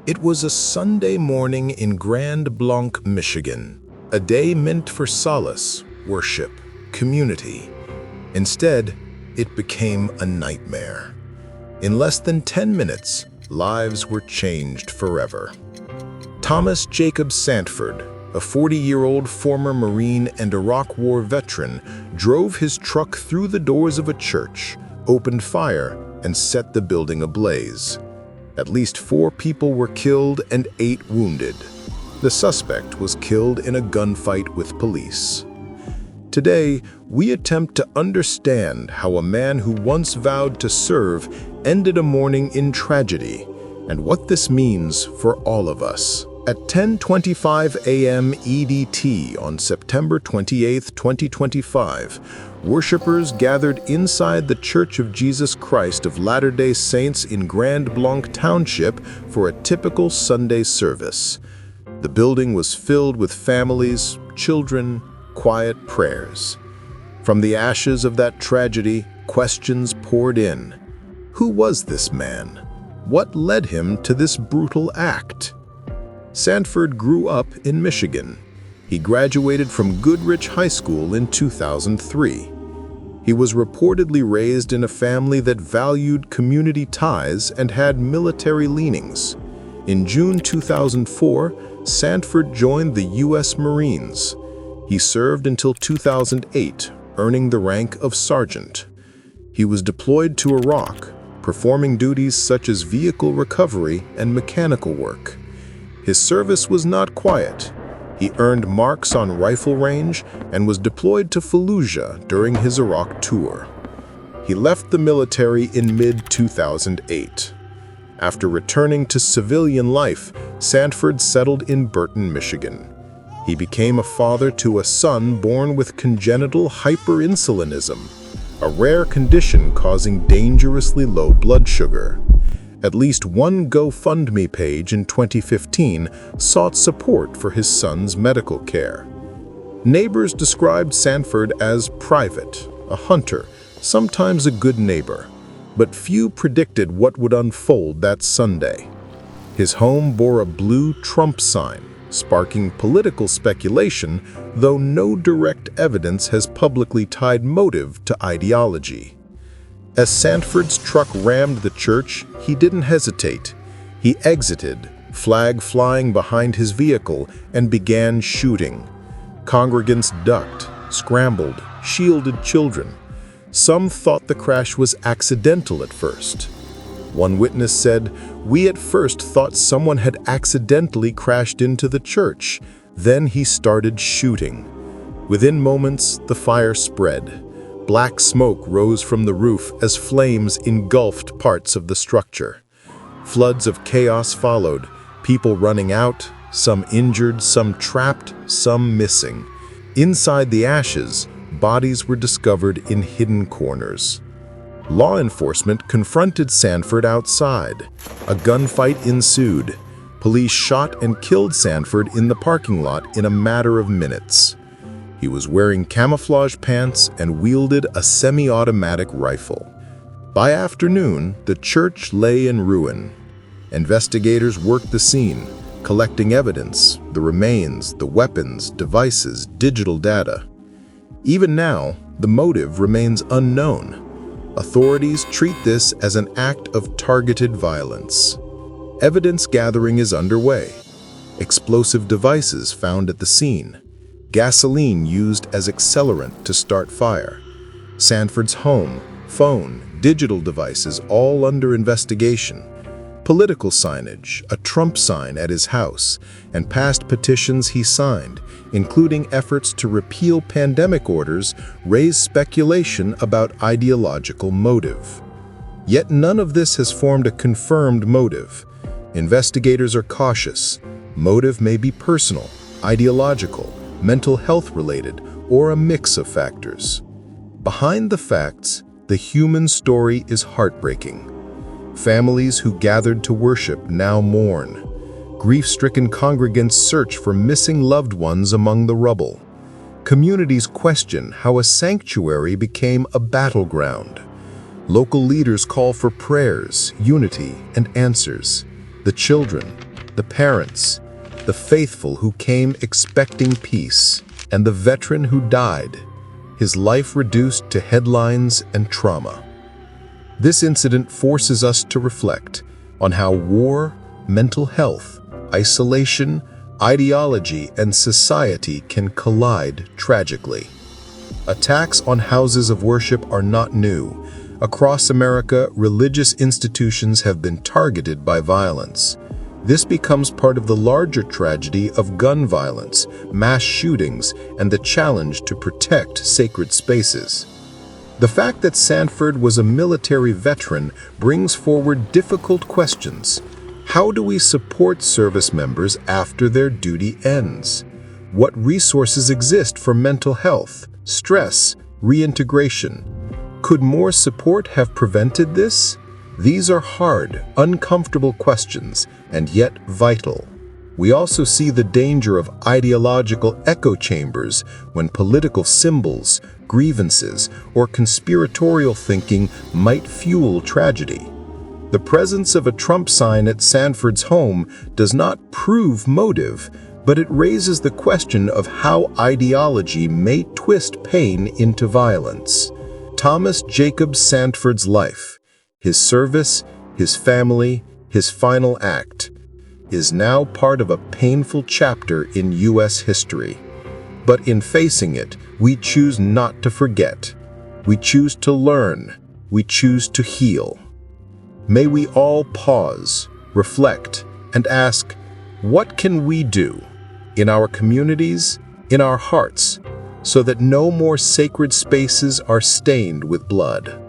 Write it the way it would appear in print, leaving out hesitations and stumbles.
It was a Sunday morning in Grand Blanc, Michigan, a day meant for solace, worship, community. Instead, it became a nightmare. In less than 10 minutes, lives were changed forever. Thomas Jacob Sanford, a 40-year-old former Marine and Iraq War veteran, drove his truck through the doors of a church, opened fire, and set the building ablaze. At least 4 people were killed and 8 wounded. The suspect was killed in a gunfight with police. Today, we attempt to understand how a man who once vowed to serve ended a morning in tragedy, and what this means for all of us. At 10:25 a.m. EDT on September 28, 2025, worshippers gathered inside the Church of Jesus Christ of Latter-day Saints in Grand Blanc Township for a typical Sunday service. The building was filled with families, children, quiet prayers. From the ashes of that tragedy, questions poured in. Who was this man? What led him to this brutal act? Sanford grew up in Michigan. He graduated from Goodrich High School in 2003. He was reportedly raised in a family that valued community ties and had military leanings. In June 2004, Sanford joined the U.S. Marines. He served until 2008, earning the rank of sergeant. He was deployed to Iraq, performing duties such as vehicle recovery and mechanical work. His service was not quiet. He earned marks on rifle range and was deployed to Fallujah during his Iraq tour. He left the military in mid-2008. After returning to civilian life, Sanford settled in Burton, Michigan. He became a father to a son born with congenital hyperinsulinism, a rare condition causing dangerously low blood sugar. At least one GoFundMe page in 2015 sought support for his son's medical care. Neighbors described Sanford as private, a hunter, sometimes a good neighbor, but few predicted what would unfold that Sunday. His home bore a blue Trump sign, sparking political speculation, though no direct evidence has publicly tied motive to ideology. As Sanford's truck rammed the church, he didn't hesitate. He exited, flag flying behind his vehicle, and began shooting. Congregants ducked, scrambled, shielded children. Some thought the crash was accidental at first. One witness said, "We at first thought someone had accidentally crashed into the church. Then he started shooting." Within moments, the fire spread. Black smoke rose from the roof as flames engulfed parts of the structure. Floods of chaos followed, people running out, some injured, some trapped, some missing. Inside the ashes, bodies were discovered in hidden corners. Law enforcement confronted Sanford outside. A gunfight ensued. Police shot and killed Sanford in the parking lot in a matter of minutes. He was wearing camouflage pants and wielded a semi-automatic rifle. By afternoon, the church lay in ruin. Investigators worked the scene, collecting evidence, the remains, the weapons, devices, digital data. Even now, the motive remains unknown. Authorities treat this as an act of targeted violence. Evidence gathering is underway. Explosive devices found at the scene. Gasoline used as accelerant to start fire. Sanford's home, phone, digital devices all under investigation. Political signage, a Trump sign at his house, and past petitions he signed, including efforts to repeal pandemic orders, raise speculation about ideological motive. Yet none of this has formed a confirmed motive. Investigators are cautious. Motive may be personal, ideological, mental health related, or a mix of factors. Behind the facts, the human story is heartbreaking. Families who gathered to worship now mourn. Grief-stricken congregants search for missing loved ones among the rubble. Communities question how a sanctuary became a battleground. Local leaders call for prayers, unity, and answers. The children, the parents, the faithful who came expecting peace, and the veteran who died, his life reduced to headlines and trauma. This incident forces us to reflect on how war, mental health, isolation, ideology, and society can collide tragically. Attacks on houses of worship are not new. Across America, religious institutions have been targeted by violence. This becomes part of the larger tragedy of gun violence, mass shootings, and the challenge to protect sacred spaces. The fact that Sanford was a military veteran brings forward difficult questions. How do we support service members after their duty ends? What resources exist for mental health, stress, reintegration? Could more support have prevented this? These are hard, uncomfortable questions, and yet vital. We also see the danger of ideological echo chambers when political symbols, grievances, or conspiratorial thinking might fuel tragedy. The presence of a Trump sign at Sanford's home does not prove motive, but it raises the question of how ideology may twist pain into violence. Thomas Jacob Sanford's life, his service, his family, his final act, is now part of a painful chapter in U.S. history. But in facing it, we choose not to forget. We choose to learn. We choose to heal. May we all pause, reflect, and ask, what can we do in our communities, in our hearts, so that no more sacred spaces are stained with blood?